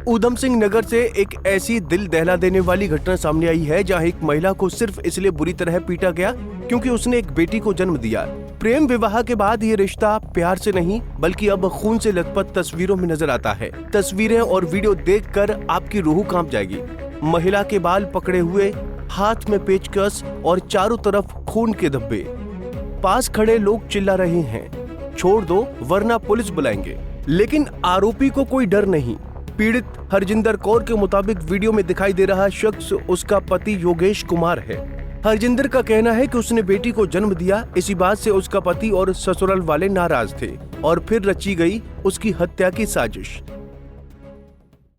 ऊधम सिंह नगर से एक ऐसी दिल दहला देने वाली घटना सामने आई है जहां एक महिला को सिर्फ इसलिए बुरी तरह पीटा गया क्योंकि उसने एक बेटी को जन्म दिया। प्रेम विवाह के बाद ये रिश्ता प्यार से नहीं बल्कि अब खून से लथपथ तस्वीरों में नजर आता है। तस्वीरें और वीडियो देखकर आपकी रूह कांप जाएगी। महिला के बाल पकड़े हुए, हाथ में पेचकस और चारों तरफ खून के धब्बे। पास खड़े लोग चिल्ला रहे हैं, छोड़ दो वरना पुलिस बुलाएंगे। लेकिन आरोपी को कोई डर नहीं। पीड़ित हरजिंदर कौर के मुताबिक वीडियो में दिखाई दे रहा शख्स उसका पति योगेश कुमार है। हरजिंदर का कहना है कि उसने बेटी को जन्म दिया, इसी बात से उसका पति और ससुराल वाले नाराज थे और फिर रची गई उसकी हत्या की साजिश।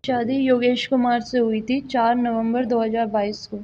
शादी योगेश कुमार से हुई थी 4 नवंबर 2022 को।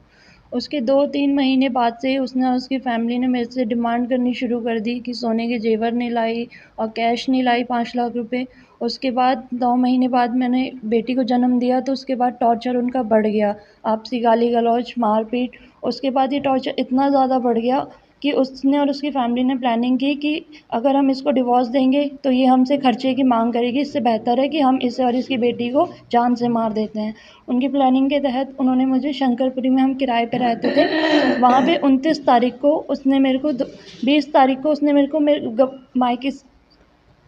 उसके 2-3 महीने बाद से उसने और उसकी फैमिली ने मेरे से डिमांड करनी शुरू कर दी कि सोने के जेवर नहीं लाई और कैश नहीं लाई 5 लाख रुपए। उसके बाद 9 महीने बाद मैंने बेटी को जन्म दिया तो उसके बाद टॉर्चर उनका बढ़ गया, आपसी गाली गलौज, मारपीट। उसके बाद ये टॉर्चर इतना ज़्यादा बढ़ गया कि उसने और उसकी फैमिली ने प्लानिंग की कि अगर हम इसको डिवोर्स देंगे तो ये हमसे खर्चे की मांग करेगी, इससे बेहतर है कि हम इसे और इसकी बेटी को जान से मार देते हैं। उनकी प्लानिंग के तहत उन्होंने मुझे शंकरपुरी में, हम किराए पे रहते थे, वहाँ पे 29 तारीख को उसने मेरे को 20 तारीख को उसने मेरे को मायके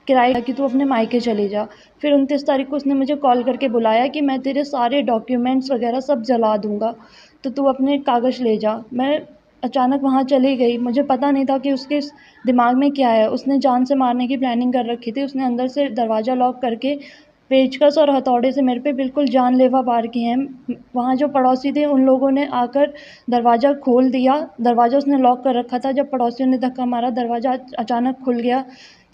किराए कि तू अपने मायके चली जा। फिर 29 तारीख को उसने मुझे कॉल करके बुलाया कि मैं तेरे सारे डॉक्यूमेंट्स वगैरह सब जला दूँगा, तो तू अपने कागज़ ले जा। मैं अचानक वहाँ चली गई, मुझे पता नहीं था कि उसके दिमाग में क्या है। उसने जान से मारने की प्लानिंग कर रखी थी। उसने अंदर से दरवाज़ा लॉक करके पेचकस और हथौड़े से मेरे पे बिल्कुल जानलेवा वार किए हैं। वहाँ जो पड़ोसी थे उन लोगों ने आकर दरवाज़ा खोल दिया। दरवाज़ा उसने लॉक कर रखा था। जब पड़ोसियों ने धक्का मारा, दरवाज़ा अचानक खुल गया।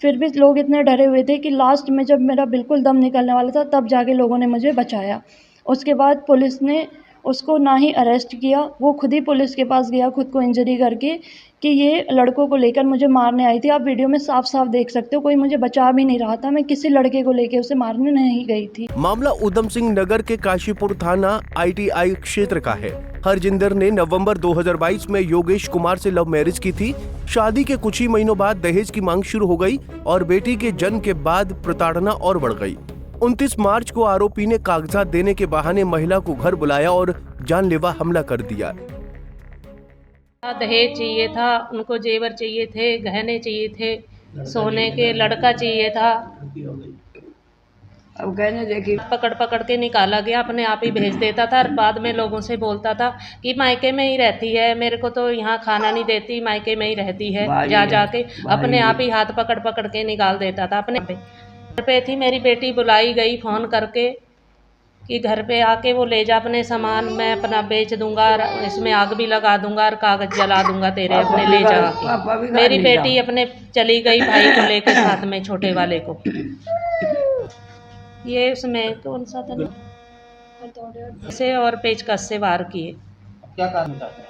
फिर भी लोग इतने डरे हुए थे कि लास्ट में जब मेरा बिल्कुल दम निकलने वाला था तब जाके लोगों ने मुझे बचाया। उसके बाद पुलिस ने उसको ना ही अरेस्ट किया, वो खुद ही पुलिस के पास गया खुद को इंजरी करके कि ये लड़कों को लेकर मुझे मारने आई थी। आप वीडियो में साफ साफ देख सकते हो, कोई मुझे बचा भी नहीं रहा था। मैं किसी लड़के को लेके उसे मारने नहीं गई थी। मामला ऊधम सिंह नगर के काशीपुर थाना ITI क्षेत्र का है। हरजिंदर ने नवंबर 2022 में योगेश कुमार से लव मैरिज की थी। शादी के कुछ ही महीनों बाद दहेज की मांग शुरू हो गई और बेटी के जन्म के बाद प्रताड़ना और बढ़ गई। 29 मार्च को आरोपी ने कागजात देने के बहाने महिला को घर बुलाया और जानलेवा हमला कर दिया। दहेज चाहिए था, उनको जेवर चाहिए थे, गहने चाहिए थे, सोने के, लड़का चाहिए था। अब गहने देखिए, पकड़ पकड़ के निकाला गया, अपने आप ही भेज देता था। बाद में लोगों से बोलता था कि मायके में ही रहती है, मेरे को तो यहाँ खाना नहीं देती, मायके में ही रहती है। जा जाके अपने आप ही हाथ पकड़ पकड़ के निकाल देता था। अपने घर पे थी मेरी बेटी, बुलाई गई फ़ोन करके कि घर पे आके वो ले जा अपने सामान, मैं अपना बेच दूंगा, इसमें आग भी लगा दूंगा और कागज जला दूंगा तेरे, अपने ले जा के। मेरी बेटी अपने चली गई भाई को लेके साथ में, छोटे वाले को। ये उसमें कौन सा था से और पेचकस से वार किए। क्या कारण चाहते हैं?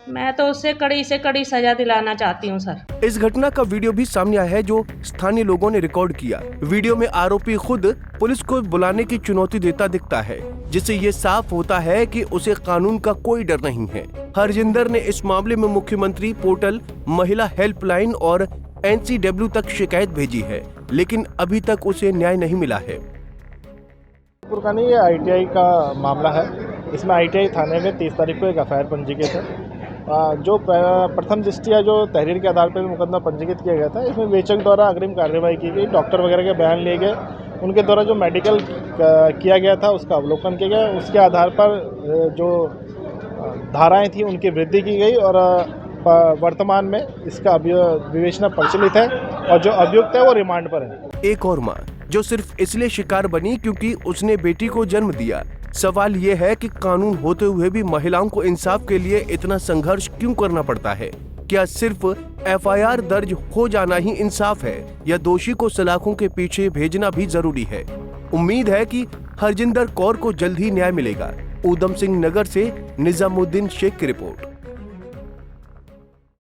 मैं तो उससे कड़ी से कड़ी सजा दिलाना चाहती हूँ सर। इस घटना का वीडियो भी सामने आया है जो स्थानीय लोगों ने रिकॉर्ड किया। वीडियो में आरोपी खुद पुलिस को बुलाने की चुनौती देता दिखता है, जिससे ये साफ होता है कि उसे कानून का कोई डर नहीं है। हरजिंदर ने इस मामले में मुख्यमंत्री पोर्टल, महिला हेल्पलाइन और NCW तक शिकायत भेजी है, लेकिन अभी तक उसे न्याय नहीं मिला है। का नहीं, ये ITI का मामला है। इसमें ITI थाने में 30 तारीख को एक FIR पंजीकृत है। जो प्रथम दृष्टया जो तहरीर के आधार पर मुकदमा पंजीकृत किया गया था, इसमें वेचक द्वारा अग्रिम कार्रवाई की गई, डॉक्टर वगैरह के बयान लिए गए, उनके द्वारा जो मेडिकल किया गया था उसका अवलोकन किया गया। उसके आधार पर जो धाराएं थी उनकी वृद्धि की गई और वर्तमान में इसका विवेचना प्रचलित है और जो अभियुक्त है वो रिमांड पर है। एक और मां जो सिर्फ इसलिए शिकार बनी क्योंकि उसने बेटी को जन्म दिया। सवाल ये है कि कानून होते हुए भी महिलाओं को इंसाफ के लिए इतना संघर्ष क्यों करना पड़ता है? क्या सिर्फ FIR दर्ज हो जाना ही इंसाफ है या दोषी को सलाखों के पीछे भेजना भी जरूरी है? उम्मीद है कि हरजिंदर कौर को जल्द ही न्याय मिलेगा। ऊधम सिंह नगर से निजामुद्दीन शेख की रिपोर्ट।